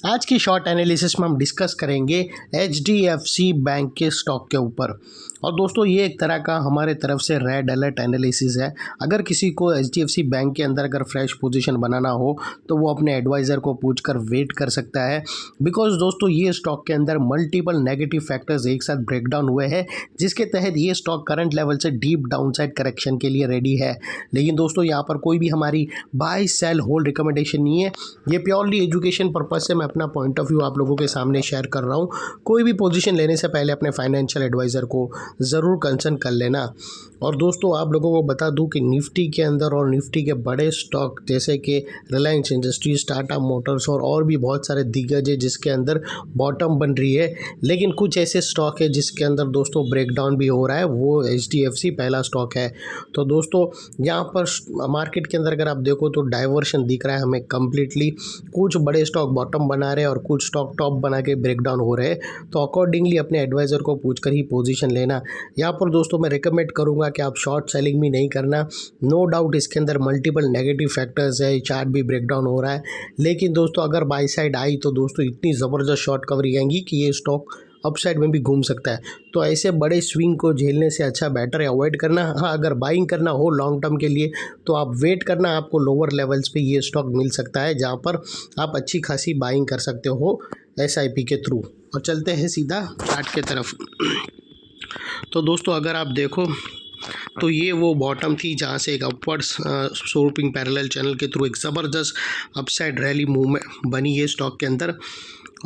आज की short analysis में हम डिस्कस करेंगे एचडीएफसी बैंक के स्टॉक के ऊपर। और दोस्तों ये एक तरह का हमारे तरफ से रेड अलर्ट एनालिसिस है। अगर किसी को एचडीएफसी बैंक के अंदर अगर फ्रेश पोजीशन बनाना हो तो वो अपने एडवाइज़र को पूछकर वेट कर सकता है, बिकॉज दोस्तों ये स्टॉक के अंदर मल्टीपल नेगेटिव फैक्टर्स एक साथ ब्रेकडाउन हुए हैं, जिसके तहत ये स्टॉक करंट लेवल से डीप डाउनसाइड करेक्शन के लिए रेडी है। लेकिन दोस्तों यहाँ पर कोई भी हमारी बाय सेल होल्ड रिकमेंडेशन नहीं है, ये प्योरली एजुकेशन पर्पज से मैं अपना पॉइंट ऑफ व्यू आप लोगों के सामने शेयर कर रहा हूँ। कोई भी पोजीशन लेने से पहले अपने फाइनेंशियल एडवाइज़र को ज़रूर कंसल्ट कर लेना। और दोस्तों आप लोगों को बता दूं कि निफ्टी के अंदर और निफ्टी के बड़े स्टॉक जैसे कि रिलायंस इंडस्ट्रीज, टाटा मोटर्स और भी बहुत सारे दिग्गज है जिसके अंदर बॉटम बन रही है, लेकिन कुछ ऐसे स्टॉक है जिसके अंदर दोस्तों ब्रेकडाउन भी हो रहा है। वो एचडीएफसी पहला स्टॉक है। तो दोस्तों यहाँ पर मार्केट के अंदर अगर आप देखो तो डाइवर्शन दिख रहा है हमें कम्प्लीटली। कुछ बड़े स्टॉक बॉटम बना रहे हैं और कुछ स्टॉक टॉप बना के ब्रेकडाउन हो रहे हैं। तो अकॉर्डिंगली अपने एडवाइज़र को पूछकर ही पोजीशन लेना। यहाँ पर दोस्तों मैं रिकमेंड करूँगा कि आप शॉर्ट सेलिंग भी नहीं करना। नो डाउट इसके अंदर मल्टीपल नेगेटिव फैक्टर्स है, चार्ट भी ब्रेकडाउन हो रहा है, लेकिन दोस्तों अगर बाई साइड आई तो दोस्तों इतनी ज़बरदस्त शॉर्ट कवरिंग आएंगी कि ये स्टॉक अपसाइड में भी घूम सकता है। तो ऐसे बड़े स्विंग को झेलने से अच्छा बेटर है अवॉइड करना। हाँ, अगर बाइंग करना हो लॉन्ग टर्म के लिए तो आप वेट करना, आपको लोअर लेवल्स पे ये स्टॉक मिल सकता है जहाँ पर आप अच्छी खासी बाइंग कर सकते हो एसआईपी के थ्रू। और चलते हैं सीधा चार्ट के तरफ। तो दोस्तों अगर आप देखो तो ये वो बॉटम थी जहाँ से एक अपवर्ड्स स्लोपिंग पैरेलल चैनल के थ्रू एक ज़बरदस्त अपसाइड रैली मूवमेंट बनी है स्टॉक के अंदर।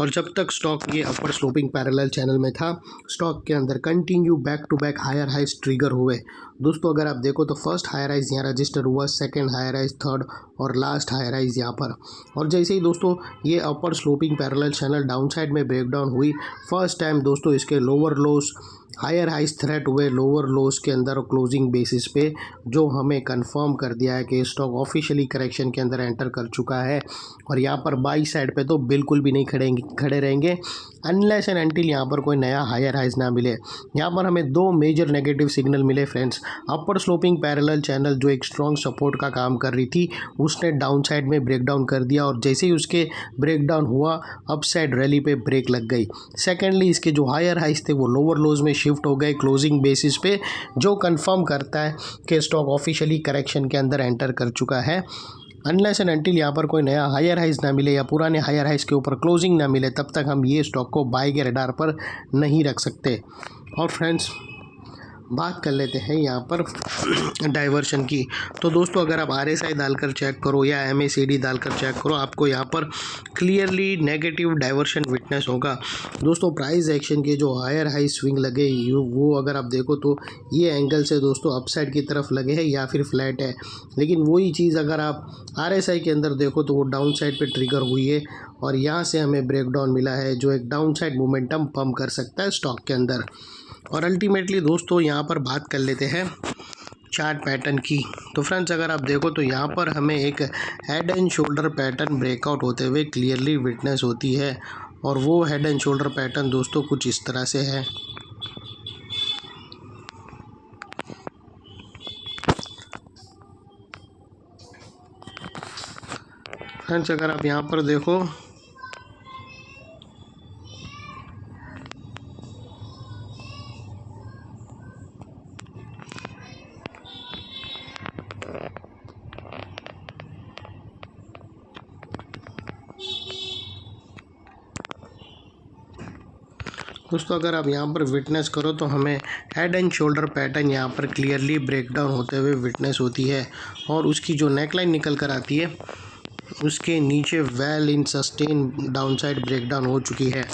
और जब तक स्टॉक ये अपर स्लोपिंग पैरेलल चैनल में था, स्टॉक के अंदर continue back to back higher highs trigger हुए। दोस्तों अगर आप देखो तो फर्स्ट हायर राइज यहाँ रजिस्टर हुआ, सेकंड हायर राइज, थर्ड और लास्ट हायर राइज यहाँ पर। और जैसे ही दोस्तों ये upper sloping parallel channel down side में ब्रेकडाउन हुई, फर्स्ट टाइम दोस्तों इसके lower lows higher highs threat हुए लोअर लोस के अंदर क्लोजिंग बेसिस पे, जो हमें कंफर्म कर दिया है कि स्टॉक ऑफिशियली करेक्शन के अंदर एंटर कर चुका है। और यहाँ पर बाई साइड पे तो बिल्कुल भी नहीं खड़े रहेंगे अनलेस एंड अनटिल यहाँ पर कोई नया हायर हाइज ना मिले। यहाँ पर हमें दो मेजर नेगेटिव सिग्नल मिले फ्रेंड्स। अपर स्लोपिंग पैरेलल चैनल जो एक स्ट्रॉन्ग सपोर्ट का काम कर रही थी, उसने डाउन साइड में ब्रेकडाउन कर दिया और जैसे ही उसके ब्रेकडाउन हुआ अप साइड रैली पे ब्रेक लग गई। सेकेंडली इसके जो हायर हाइज थे वो लोअर लोज में शिफ्ट हो गए क्लोजिंग बेसिस पे, जो कंफर्म करता है कि स्टॉक ऑफिशियली करेक्शन के अंदर एंटर कर चुका है। अनलेस एंड अनटिल यहाँ पर कोई नया हायर हाइज ना मिले या पुराने हायर हाइज के ऊपर क्लोजिंग ना मिले, तब तक हम ये स्टॉक को बाय के रडार पर नहीं रख सकते। और फ्रेंड्स बात कर लेते हैं यहाँ पर डाइवर्शन की। तो दोस्तों अगर आप आरएसआई डालकर चेक करो या एमएसीडी डालकर चेक करो, आपको यहाँ पर क्लियरली नेगेटिव डाइवर्शन विटनेस होगा। दोस्तों प्राइस एक्शन के जो हायर हाई स्विंग लगे वो अगर आप देखो तो ये एंगल से दोस्तों अपसाइड की तरफ लगे हैं या फिर फ्लैट है, लेकिन वही चीज़ अगर आप आरएसआई के अंदर देखो तो वो डाउन साइड पर ट्रिगर हुई है और यहाँ से हमें ब्रेकडाउन मिला है जो एक डाउन साइड मोमेंटम पम्प कर सकता है स्टॉक के अंदर। और अल्टीमेटली दोस्तों यहाँ पर बात कर लेते हैं चार्ट पैटर्न की। तो फ्रेंड्स अगर आप देखो तो यहाँ पर हमें एक head and shoulder pattern breakout होते हुए क्लियरली विटनेस होती है। और वो हेड एंड शोल्डर पैटर्न दोस्तों कुछ इस तरह से है। फ्रेंड्स अगर आप यहाँ पर देखो दोस्तों अगर आप यहाँ पर विटनेस करो तो हमें हेड एंड शोल्डर पैटर्न यहाँ पर क्लियरली ब्रेकडाउन होते हुए विटनेस होती है। और उसकी जो नेकलाइन निकल कर आती है उसके नीचे well in sustain downside breakdown हो चुकी है।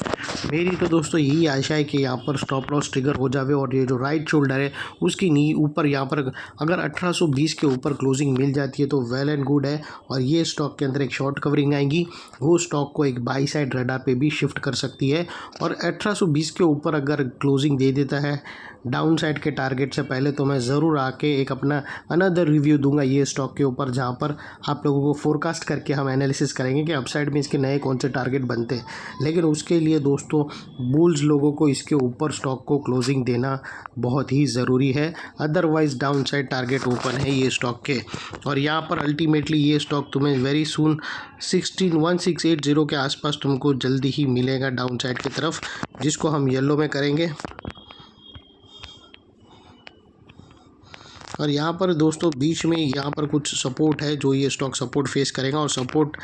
मेरी तो दोस्तों यही आशा है कि यहाँ पर स्टॉप लॉस ट्रिगर हो जावे और ये जो राइट शोल्डर है उसकी नी ऊपर यहाँ पर अगर 1820 के ऊपर क्लोजिंग मिल जाती है तो वेल एंड गुड है। और ये स्टॉक के अंदर एक शॉर्ट कवरिंग आएगी, वो स्टॉक को एक बाई साइड रडार पे भी शिफ्ट कर सकती है। और 1820 के ऊपर अगर क्लोजिंग दे देता है डाउन साइड के टारगेट से पहले, तो मैं ज़रूर आके एक अपना अनदर रिव्यू दूंगा ये स्टॉक के ऊपर, जहाँ पर आप लोगों को फोरकास्ट करके हम एनालिसिस करेंगे कि अपसाइड में इसके नए कौन से टारगेट बनते हैं, लेकिन उसके लिए दोस्तों बुल्स लोगों को इसके ऊपर स्टॉक को क्लोजिंग देना बहुत ही ज़रूरी है, otherwise down side target open है ये स्टॉक के। और यहाँ पर अल्टीमेटली ये स्टॉक तुम्हें वेरी सून 1680 के आसपास तुमको जल्दी ही मिलेगा डाउन साइड की तरफ, जिसको हम येलो में करेंगे। और यहाँ पर दोस्तों बीच में यहाँ पर कुछ सपोर्ट है जो ये स्टॉक सपोर्ट फेस करेगा, और सपोर्ट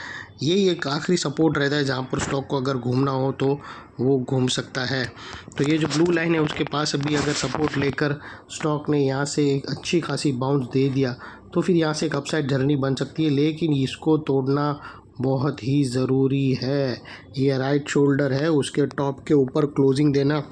यही एक आखिरी सपोर्ट रहता है जहाँ पर स्टॉक को अगर घूमना हो तो वो घूम सकता है। तो ये जो ब्लू लाइन है उसके पास अभी अगर सपोर्ट लेकर स्टॉक ने यहाँ से एक अच्छी खासी बाउंस दे दिया तो फिर यहाँ से एक अपसाइड जर्नी बन सकती है, लेकिन इसको तोड़ना बहुत ही ज़रूरी है। ये राइट शोल्डर है, उसके टॉप के ऊपर क्लोजिंग देना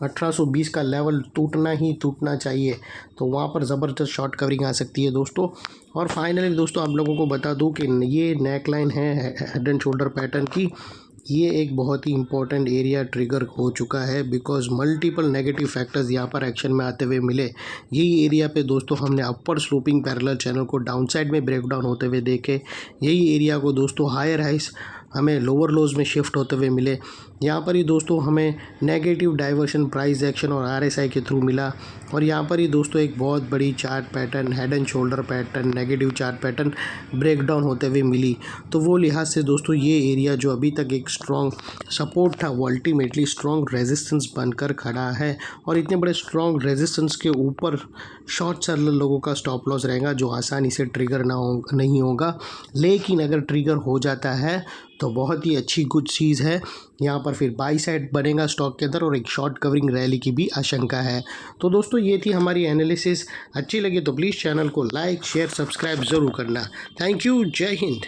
1820 का लेवल टूटना ही टूटना चाहिए, तो वहाँ पर ज़बरदस्त शॉर्ट कवरिंग आ सकती है दोस्तों। और फाइनली दोस्तों आप लोगों को बता दूं कि ये नेक लाइन है हेड एंड शोल्डर पैटर्न की, ये एक बहुत ही इंपॉर्टेंट एरिया ट्रिगर हो चुका है, बिकॉज मल्टीपल नेगेटिव फैक्टर्स यहाँ पर एक्शन में आते हुए मिले। यही एरिया पे दोस्तों हमने अपर स्लोपिंग पैरेलल चैनल को डाउन साइड में ब्रेक डाउन होते हुए देखे, यही एरिया को दोस्तों हायर हाइस हमें लोअर लोज में शिफ्ट होते हुए मिले। यहाँ पर ही दोस्तों हमें नेगेटिव डाइवर्शन प्राइस एक्शन और आरएसआई के थ्रू मिला, और यहाँ पर ही दोस्तों एक बहुत बड़ी chart pattern head and shoulder pattern negative chart pattern break down होते हुए मिली। तो वो लिहाज से दोस्तों ये एरिया जो अभी तक एक स्ट्रॉन्ग सपोर्ट था वो अल्टीमेटली स्ट्रॉन्ग रेजिस्टेंस बनकर खड़ा है, और इतने बड़े स्ट्रॉन्ग रेजिस्टेंस के ऊपर शॉर्ट सेलर लोगों का स्टॉप लॉस रहेगा जो आसानी से ट्रिगर नहीं होगा। लेकिन अगर ट्रिगर हो जाता है तो बहुत ही अच्छी गुड चीज़ है, यहाँ पर फिर बाई साइड बनेगा स्टॉक के अंदर और एक शॉर्ट कवरिंग रैली की भी आशंका है। तो दोस्तों ये थी हमारी एनालिसिस, अच्छी लगी तो प्लीज़ चैनल को लाइक शेयर सब्सक्राइब ज़रूर करना। थैंक यू, जय हिंद।